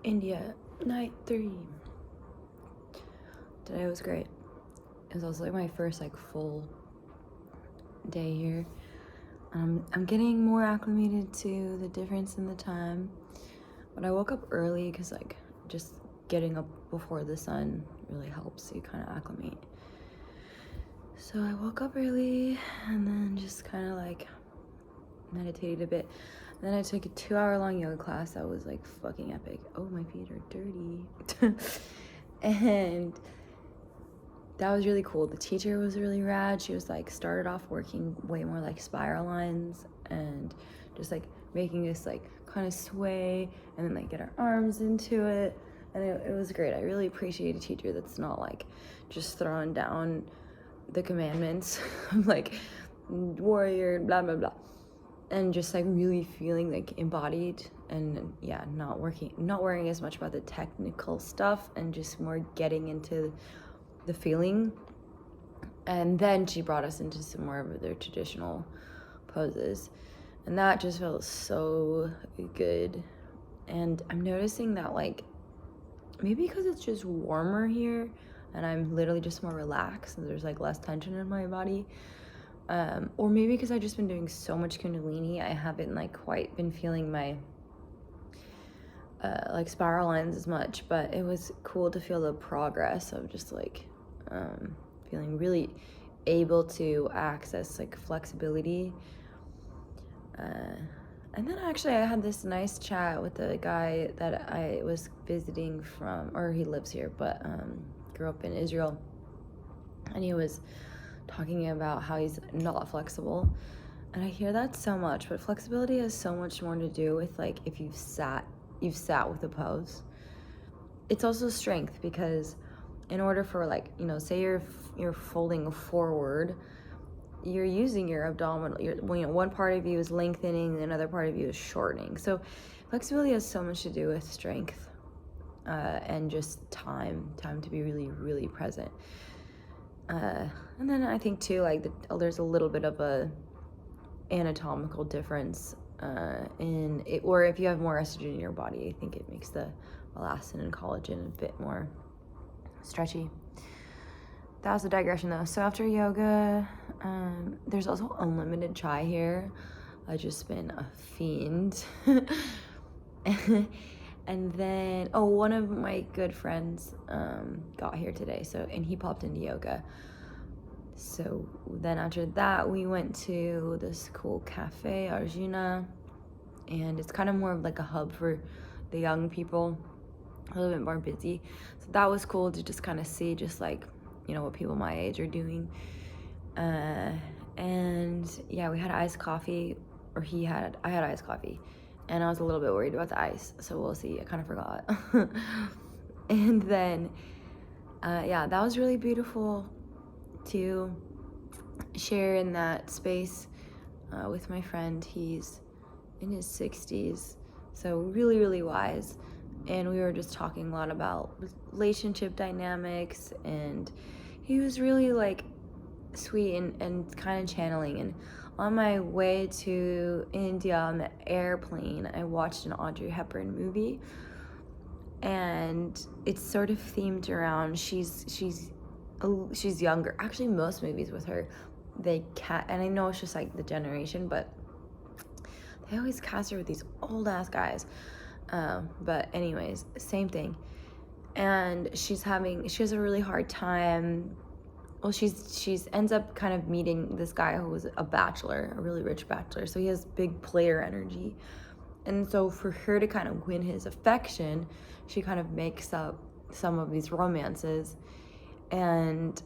India, night 3. Today was great. It was also like my first like full day here. I'm getting more acclimated to the difference in the time. But I woke up early because like just getting up before the sun really helps you kind of acclimate. So I woke up early and then just kind of like meditated a bit. And then I took a 2-hour-long yoga class that was like fucking epic. Oh, my feet are dirty. And that was really cool. The teacher was really rad. She was like started off working way more like spiral lines and just like making us like kind of sway and then like get our arms into it. And it was great. I really appreciate a teacher that's not like just throwing down the commandments of like warrior, blah, blah, blah. And just like really feeling like embodied and yeah, not worrying as much about the technical stuff and just more getting into the feeling. And then she brought us into some more of their traditional poses, and that just felt so good. And I'm noticing that like maybe because it's just warmer here and I'm literally just more relaxed and there's like less tension in my body, or maybe because I've just been doing so much Kundalini, I haven't like quite been feeling my like spiral lines as much. But it was cool to feel the progress of just like feeling really able to access like flexibility. And then actually I had this nice chat with the guy that I was visiting from, or he lives here, but grew up in Israel. And he was talking about how he's not flexible. And I hear that so much, but flexibility has so much more to do with like if you've sat with the pose. It's also strength, because in order for like, you know, say you're folding forward, you're using your abdominal, one part of you is lengthening, another part of you is shortening. So flexibility has so much to do with strength and just time to be really, really present. And then I think too, like there's a little bit of a anatomical difference in it, or if you have more estrogen in your body, I think it makes the elastin and collagen a bit more stretchy. That was a digression though. So after yoga, there's also unlimited chai here. I've just been a fiend. And then, one of my good friends got here today, and he popped into yoga. So then after that, we went to this cool cafe, Arjuna, and it's kind of more of like a hub for the young people, a little bit more busy. So that was cool to just kind of see just like, you know, what people my age are doing. And yeah, we had iced coffee, or I had iced coffee, and I was a little bit worried about the ice, so we'll see. I kind of forgot. And then, yeah, that was really beautiful to share in that space with my friend. He's in his 60s, so really, really wise. And we were just talking a lot about relationship dynamics, and he was really like sweet and kind of channeling. And on my way to India on the airplane, I watched an Audrey Hepburn movie, and it's sort of themed around she's younger. Actually, most movies with her, and I know it's just like the generation, but they always cast her with these old ass guys. But anyways, same thing. And she has a really hard time. Well, she's ends up kind of meeting this guy who was a bachelor, a really rich bachelor. So he has big player energy. And so for her to kind of win his affection, she kind of makes up some of these romances. And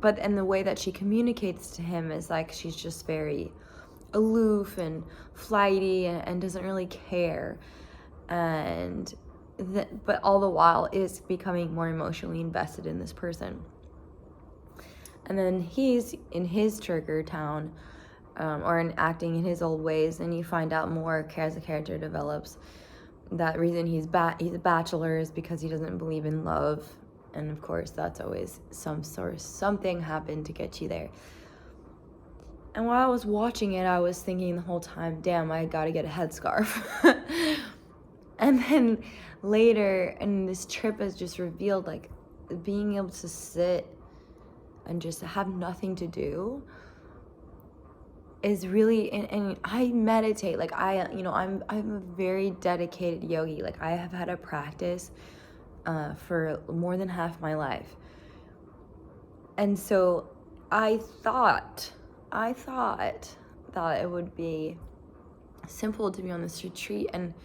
the way that she communicates to him is like she's just very aloof and flighty and doesn't really care. But all the while is becoming more emotionally invested in this person. And then he's in his trigger town, or in acting in his old ways, and you find out more as the character develops. That reason he's a bachelor is because he doesn't believe in love, and of course that's always something happened to get you there. And while I was watching it, I was thinking the whole time, damn, I gotta get a headscarf. And then later, and this trip has just revealed, like, being able to sit and just have nothing to do is really, and I meditate, like, I'm a very dedicated yogi. Like, I have had a practice for more than half my life. And so I thought that it would be simple to be on this retreat. And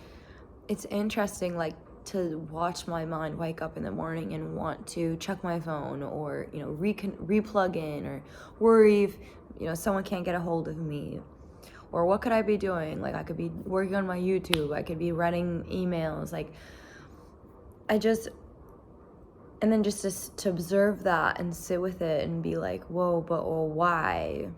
it's interesting, like, to watch my mind wake up in the morning and want to check my phone, or, you know, replug in, or worry if, you know, someone can't get a hold of me, or what could I be doing? Like, I could be working on my YouTube, I could be writing emails, like, and then just to observe that and sit with it and be like, whoa, but why?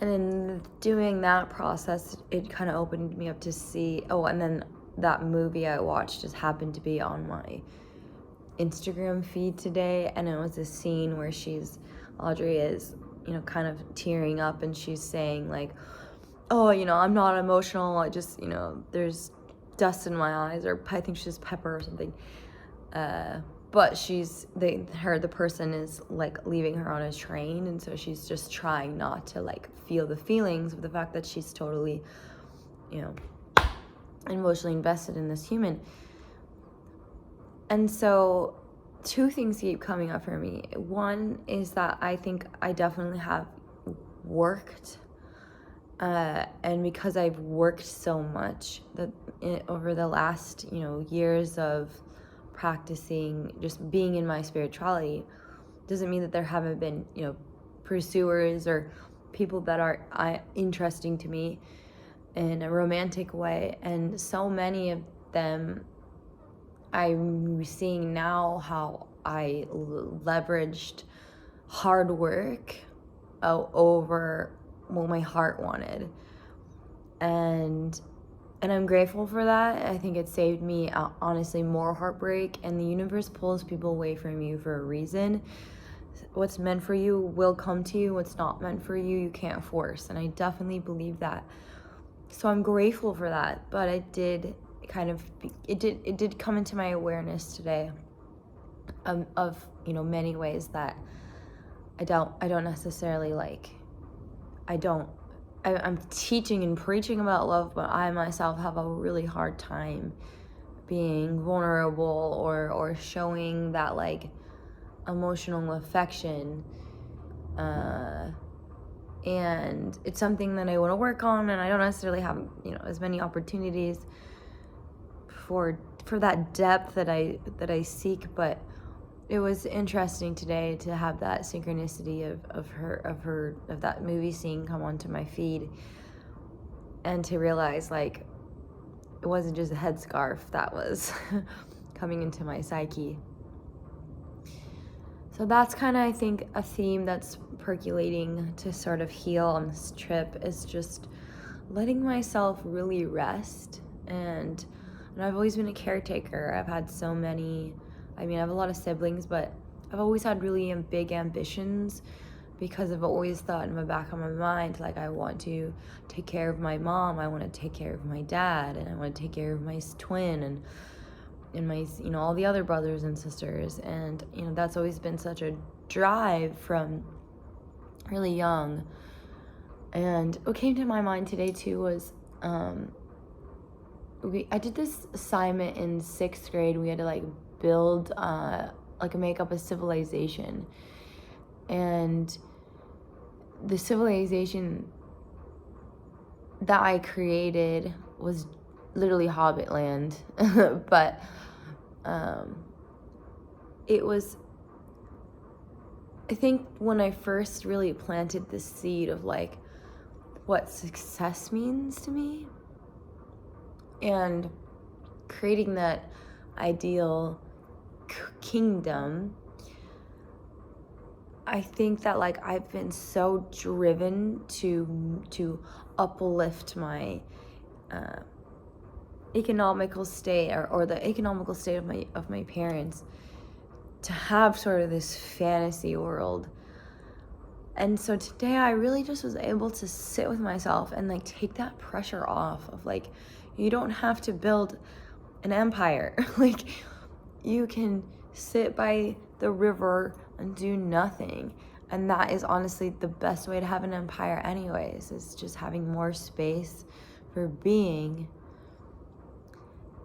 And then doing that process, it kind of opened me up to see, and then that movie I watched just happened to be on my Instagram feed today, and it was a scene where Audrey is, you know, kind of tearing up, and she's saying, like, oh, you know, I'm not emotional, I just, you know, there's dust in my eyes, or I think she's pepper or something. But the person is, like, leaving her on a train, and so she's just trying not to, like, feel the feelings of the fact that she's totally, you know, emotionally invested in this human. And so two things keep coming up for me. One is that I think I definitely have worked, and because I've worked so much over the last, you know, years of practicing, just being in my spirituality, doesn't mean that there haven't been, you know, pursuers or people that are interesting to me in a romantic way. And so many of them, I'm seeing now how I leveraged hard work over what my heart wanted. And I'm grateful for that. I think it saved me, honestly, more heartbreak. And the universe pulls people away from you for a reason. What's meant for you will come to you. What's not meant for you, you can't force. And I definitely believe that. So I'm grateful for that. But it did come into my awareness today, of, you know, many ways that I don't necessarily like. I'm teaching and preaching about love, but I myself have a really hard time being vulnerable or showing that, like, emotional affection. And it's something that I want to work on, and I don't necessarily have, you know, as many opportunities for that depth that I seek. But it was interesting today to have that synchronicity of that movie scene come onto my feed, and to realize, like, it wasn't just a headscarf that was coming into my psyche. So that's kind of, I think, a theme that's percolating to sort of heal on this trip, is just letting myself really rest. And I've always been a caretaker. I've had so many, I have a lot of siblings, but I've always had really big ambitions, because I've always thought in the back of my mind, like, I want to take care of my mom, I want to take care of my dad, and I want to take care of my twin, and my, you know, all the other brothers and sisters. And, you know, that's always been such a drive from really young. And what came to my mind today too was, I did this assignment in 6th grade. We had to, like, build, make up a civilization. And the civilization that I created was literally Hobbit land. But it was, I think, when I first really planted the seed of, like, what success means to me, and creating that ideal kingdom. I think that, like, I've been so driven to uplift my economical state, or the economical state of my parents, to have sort of this fantasy world. And so today I really just was able to sit with myself and like take that pressure off of like, you don't have to build an empire. Like, you can sit by the river and do nothing. And that is honestly the best way to have an empire anyways, is just having more space for being.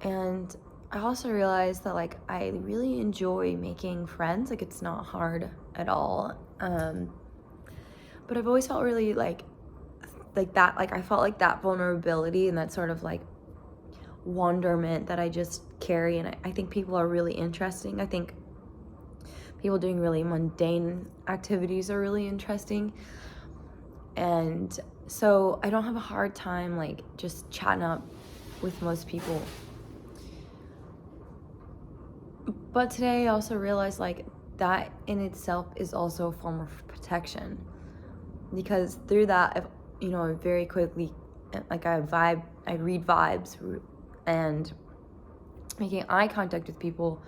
And I also realized that like I really enjoy making friends. Like, it's not hard at all. But I've always felt really like that, like I felt like that vulnerability and that sort of like wonderment that I just carry, and I think people are really interesting. I think people doing really mundane activities are really interesting, and so I don't have a hard time like just chatting up with most people. But today I also realized like that in itself is also a form of protection, because through that, I very quickly, like I read vibes, and making eye contact with people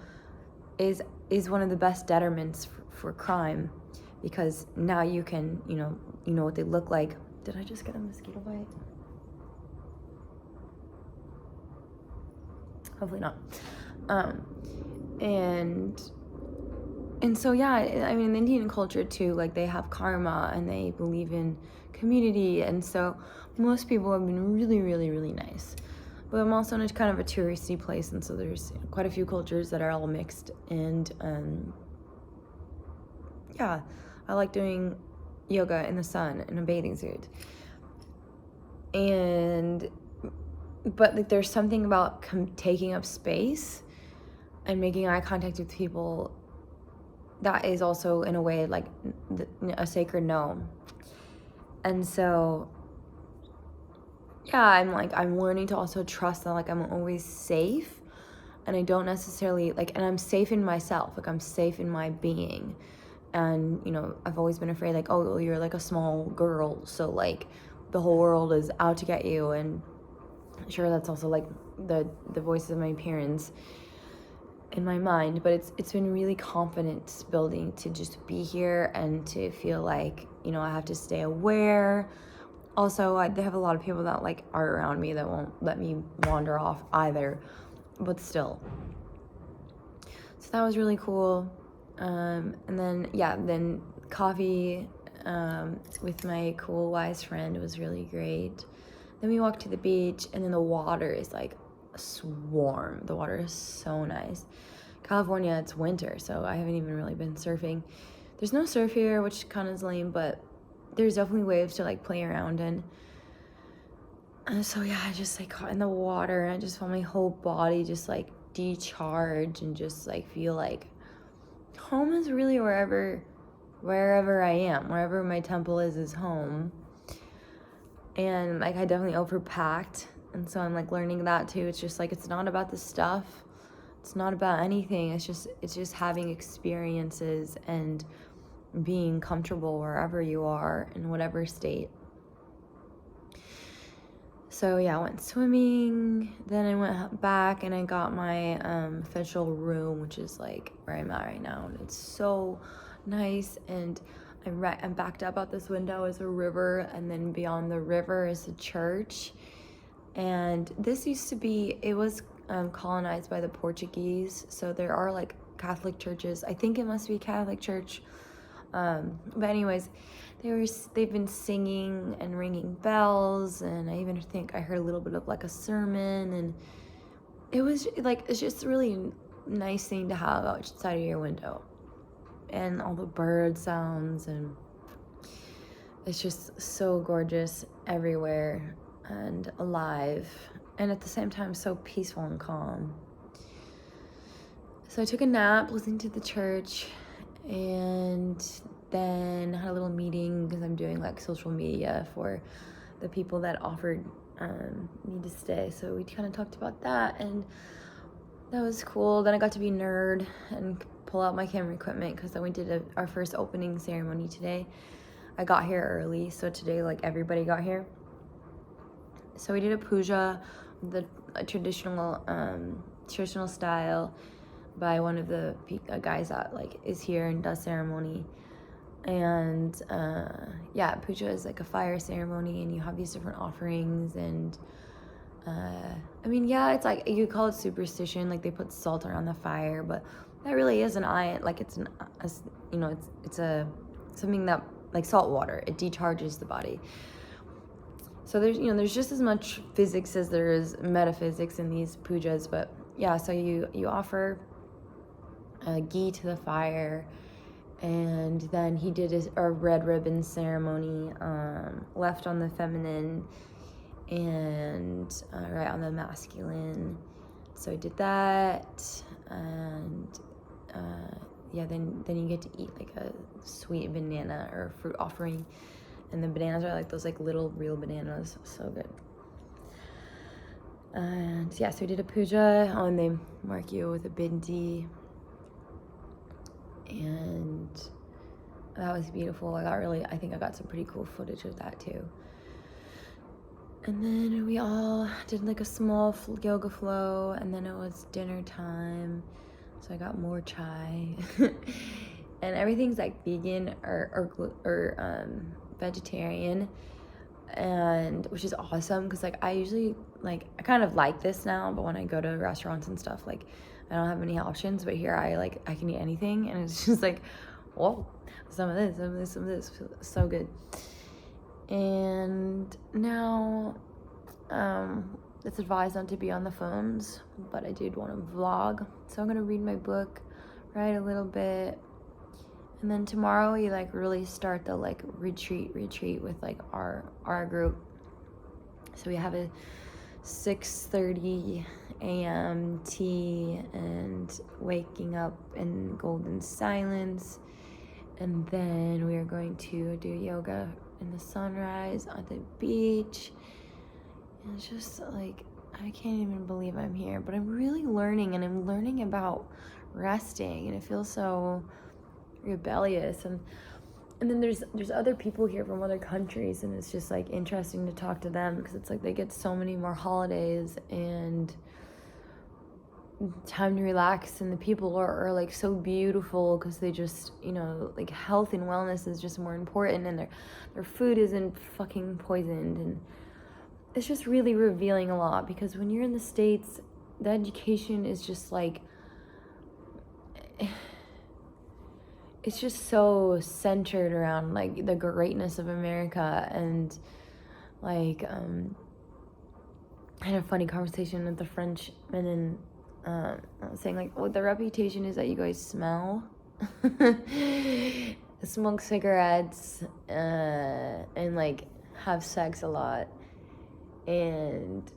is one of the best detriments for crime, because now you can, you know what they look like. Did I just get a mosquito bite? Hopefully not. And so yeah, I mean, in Indian culture too, like they have karma and they believe in community, and so most people have been really, really, really nice. But I'm also in a kind of a touristy place, and so there's quite a few cultures that are all mixed. And yeah, I like doing yoga in the sun in a bathing suit. But like, there's something about taking up space and making eye contact with people that is also in a way like a sacred no. And so yeah, I'm learning to also trust that like I'm always safe, and I don't necessarily like, and I'm safe in myself, like I'm safe in my being. And I've always been afraid like, oh, you're like a small girl, so like the whole world is out to get you. And sure, that's also like the voices of my parents in my mind, but it's been really confidence building to just be here and to feel like I have to stay aware. Also, they have a lot of people that like are around me that won't let me wander off either, but still. So that was really cool. And then coffee with my cool wise friend was really great. Then we walked to the beach, and then the water is like a swarm. The water is so nice. California, it's winter, so I haven't even really been surfing. There's no surf here, which kind of is lame, but there's definitely waves to like play around in. And so yeah, I just like got in the water, and I just felt my whole body just like decharge, and just like feel like home is really wherever I am. Wherever my temple is home. And like I definitely overpacked, and so I'm like learning that too. It's just like, it's not about the stuff, it's not about anything, it's just having experiences and being comfortable wherever you are in whatever state. So yeah, I went swimming, then I went back and I got my official room, which is like where I'm at right now, and it's so nice. And I'm backed up out this window is a river, and then beyond the river is a church. And this it was colonized by the Portuguese, so there are like Catholic churches. I think it must be a Catholic church. But anyways, they've been singing and ringing bells, and I even think I heard a little bit of like a sermon, and it was like, it's just a really nice thing to have outside of your window, and all the bird sounds, and it's just so gorgeous everywhere and alive, and at the same time so peaceful and calm. So I took a nap listening to the church, and then had a little meeting because I'm doing like social media for the people that offered me to stay. So we kind of talked about that, and that was cool. Then I got to be nerd and pull out my camera equipment, because then we did our first opening ceremony today. I got here early, so today like everybody got here. So we did a puja, a traditional style, by one of the guys that like is here and does ceremony. And yeah, puja is like a fire ceremony, and you have these different offerings. And I mean, yeah, it's like you call it superstition, like they put salt around the fire, but that really is an ion. Like it's you know, it's a something that, like salt water, it decharges the body. So there's just as much physics as there is metaphysics in these pujas. But yeah, so you offer ghee to the fire, and then he did a red ribbon ceremony, left on the feminine and right on the masculine. So I did that, and yeah, then you get to eat like a sweet banana or fruit offering, and the bananas are like those like little real bananas, so good. And yeah, so we did a puja, and they mark you with a bindi, and that was beautiful. I think I got some pretty cool footage of that too. And then we all did like a small yoga flow, and then it was dinner time, so I got more chai. And everything's like vegan or vegetarian, and which is awesome, because like I usually I kind of like this now, but when I go to restaurants and stuff, like I don't have many options. But here I can eat anything, and it's just like, whoa, some of this, so good. And now it's advised not to be on the phones, but I did want to vlog, so I'm gonna read my book, write a little bit, and then tomorrow we really start the retreat with our group. So we have a 6:30 a.m. tea and waking up in golden silence, and then we are going to do yoga in the sunrise at the beach. And it's just I can't even believe I'm here, but I'm really learning, and I'm learning about resting, and it feels so rebellious. And then there's other people here from other countries, and it's just interesting to talk to them, because it's they get so many more holidays and time to relax, and the people are so beautiful, because they just health and wellness is just more important, and their food isn't fucking poisoned. And it's just really revealing a lot, because when you're in the States, the education is just it's just so centered around the greatness of America. And I had a funny conversation with the Frenchman, and I was saying the reputation is that you guys smell, smoke cigarettes, and have sex a lot, and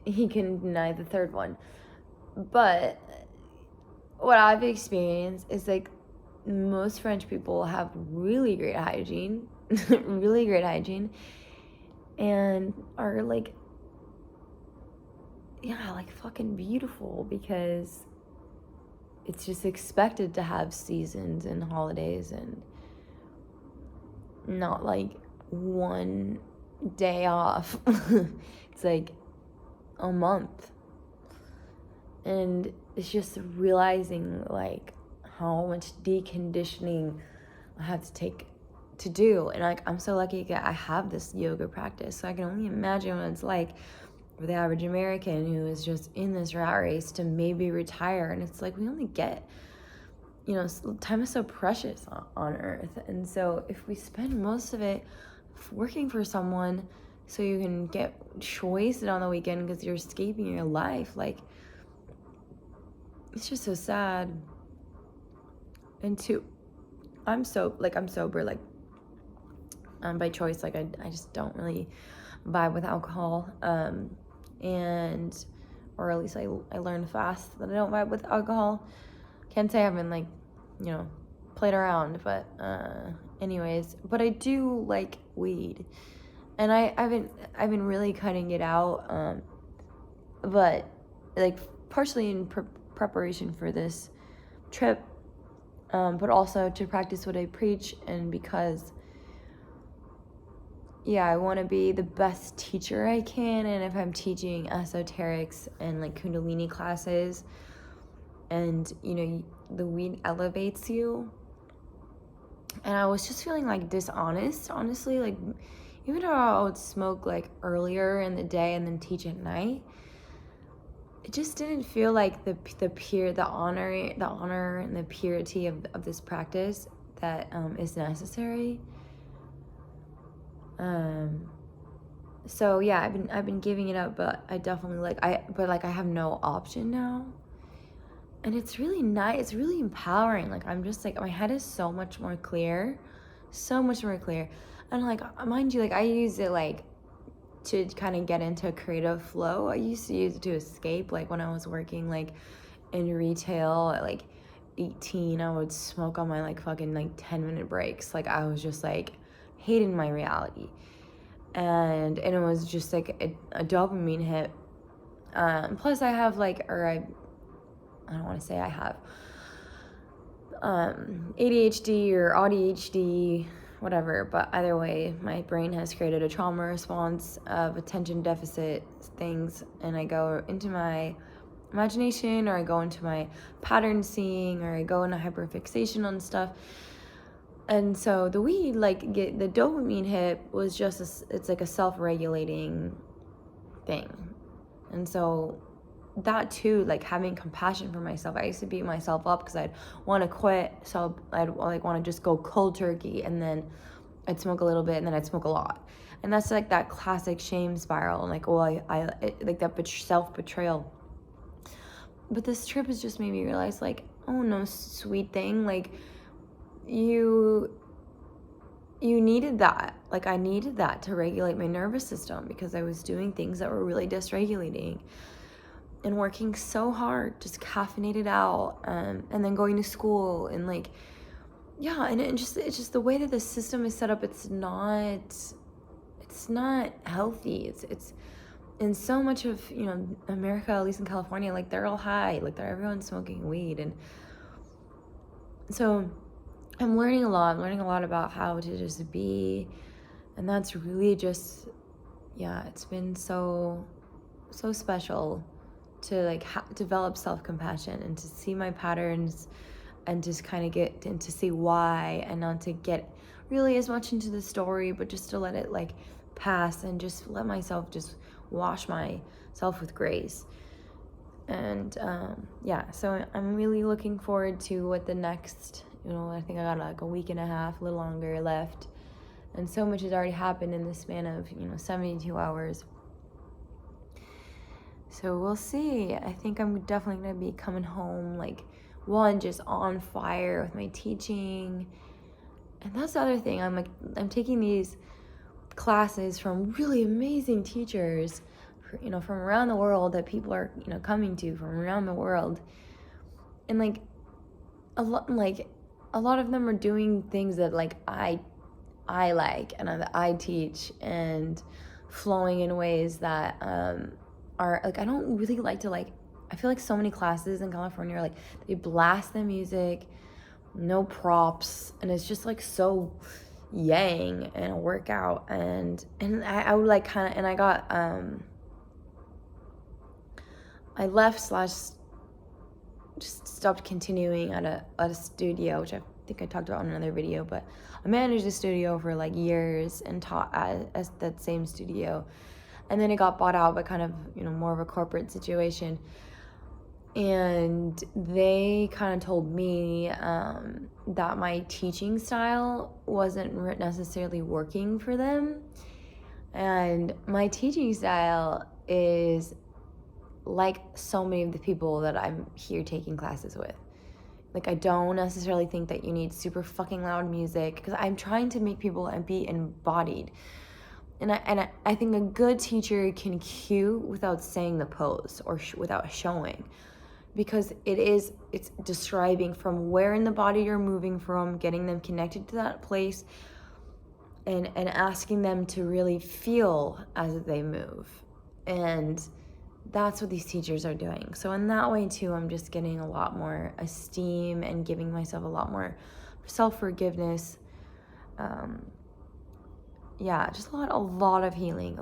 he can deny the third one. But what I've experienced is most French people have really great hygiene, really great hygiene, and are fucking beautiful, because it's just expected to have seasons and holidays, and not one day off. It's a month. And it's just realizing how much deconditioning I have to take to do. And I'm so lucky that I have this yoga practice, so I can only imagine what it's like for the average American who is just in this rat race to maybe retire. And it's we only get, time is so precious on earth. And so if we spend most of it working for someone so you can get wasted on the weekend because you're escaping your life, it's just so sad. And I'm sober by choice. I just don't really vibe with alcohol, and or at least I learned fast that I don't vibe with alcohol. Can't say I haven't played around, but anyways, but I do like weed, and I've been really cutting it out, but partially in preparation for this trip, but also to practice what I preach, and because I want to be the best teacher I can. And if I'm teaching esoterics and Kundalini classes, and the weed elevates you, And I was just feeling like dishonest, honestly. Like, even though I would smoke like earlier in the day and then teach at night, it just didn't feel like the honor and the purity of this practice that is necessary. So yeah, I've been giving it up, but I definitely I have no option now. And it's really nice, it's really empowering. Like, I'm just like, my head is so much more clear. And like, mind you, like, I use it like to kind of get into a creative flow. I used to use it to escape. Like, when I was working like in retail at like 18, I would smoke on my like fucking like 10-minute breaks. Like, I was just like hating my reality. And it was just like a dopamine hit. Plus I have like, I don't want to say I have ADHD or ADHD, whatever, but either way, my brain has created a trauma response of attention deficit things, and I go into my imagination, or I go into my pattern seeing, or I go into hyperfixation on stuff. And so the weed, like, get the dopamine hit was just it's like a self-regulating thing. And so that too, like, having compassion for myself. I used to beat myself up because I'd want to quit, so I'd like want to just go cold turkey, and then I'd smoke a little bit, and then I'd smoke a lot. And that's like that classic shame spiral, and like, like that self-betrayal. But this trip has just made me realize, like, oh no, sweet thing, like, you needed that. Like, I needed that to regulate my nervous system, because I was doing things that were really dysregulating and working so hard, just caffeinated out, and then going to school, and like, yeah, and it's just the way that the system is set up. It's not healthy. It's in so much of, you know, America, at least in California, like, they're all high, like, everyone's smoking weed. And so I'm learning a lot about how to just be, and that's really just, yeah, it's been so special to like develop self-compassion and to see my patterns, and just kind of get and to see why, and not to get really as much into the story, but just to let it like pass, and just let myself just wash myself with grace. And yeah, so I'm really looking forward to what the next, you know, I think I got like a week and a half, a little longer left, and so much has already happened in the span of, you know, 72 hours. So we'll see. I think I'm definitely going to be coming home, like, one, just on fire with my teaching. And that's the other thing. I'm taking these classes from really amazing teachers, you know, from around the world, that people are, you know, coming to from around the world. And like a lot of them are doing things that like I like, and that I teach, and flowing in ways that are like, I don't really like to, like, I feel like so many classes in California are like, they blast the music, no props, and it's just like so yang and a workout. And I would like kind of, and I got I left / just stopped continuing at a studio, which I think I talked about in another video, but I managed a studio for like years and taught at that same studio. And then it got bought out by kind of, you know, more of a corporate situation. And they kind of told me that my teaching style wasn't necessarily working for them. And my teaching style is like so many of the people that I'm here taking classes with. Like, I don't necessarily think that you need super fucking loud music, because I'm trying to make people be embodied. And I think a good teacher can cue without saying the pose, or without showing, because it's describing from where in the body you're moving from, getting them connected to that place, and asking them to really feel as they move. And that's what these teachers are doing. So in that way too, I'm just getting a lot more esteem and giving myself a lot more self-forgiveness. Yeah, just a lot of healing.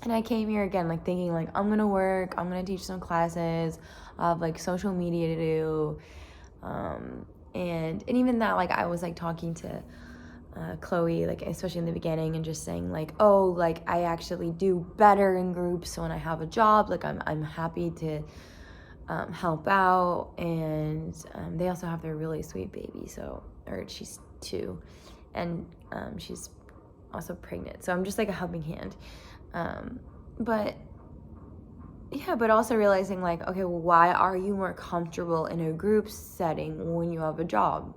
And I came here again, like, thinking, like, I'm gonna teach some classes, I have like social media to do, And even that, like, I was like talking to Chloe, like, especially in the beginning, and just saying like, oh, like, I actually do better in groups when I have a job. Like, I'm happy to help out. And they also have their really sweet baby, so, or she's 2, and she's also pregnant, so I'm just like a helping hand. But yeah, but also realizing like, okay, well, why are you more comfortable in a group setting when you have a job?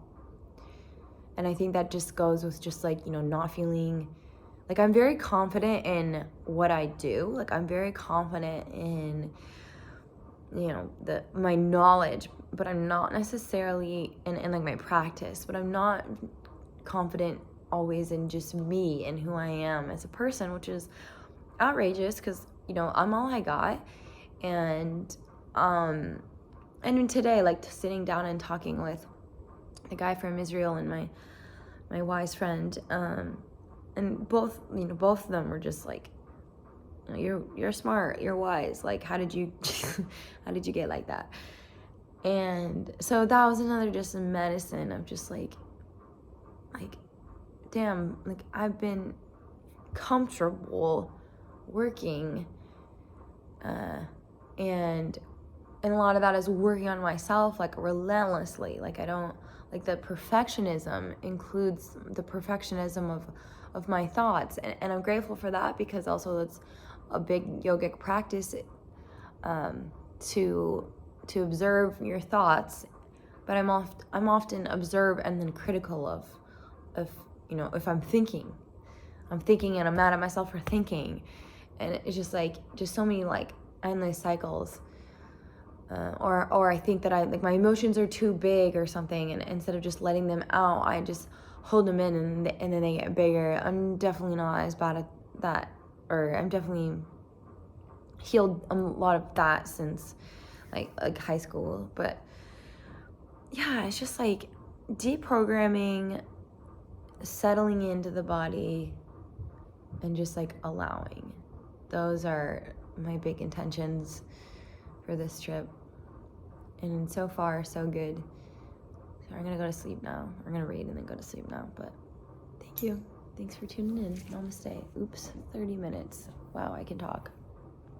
And I think that just goes with just like, not feeling like, I'm very confident in what I do. Like, I'm very confident in, my knowledge, but I'm not necessarily in like my practice, but I'm not confident always in just me and who I am as a person, which is outrageous because, I'm all I got. And today, like, sitting down and talking with the guy from Israel and my wise friend, and both of them were just like, you're smart, you're wise, like, how did you get like that? And so that was another just medicine of just like damn, like, I've been comfortable working, and a lot of that is working on myself, like, relentlessly. Like, I don't like the perfectionism includes the perfectionism of my thoughts, and I'm grateful for that, because also that's a big yogic practice, to observe your thoughts. But I'm often observe and then critical of if I'm thinking and I'm mad at myself for thinking, and it's just like so many like endless cycles. Or I think that my emotions are too big or something, and instead of just letting them out, I just hold them in, and then they get bigger. I'm definitely not as bad at that, or I'm definitely healed a lot of that since like high school. But yeah, it's just like deprogramming, settling into the body, and just like allowing. Those are my big intentions for this trip. And so far, so good. So I'm gonna go to sleep now. I'm gonna read and then go to sleep now. But thank you. Thanks for tuning in. Namaste. Oops, 30 minutes. Wow, I can talk.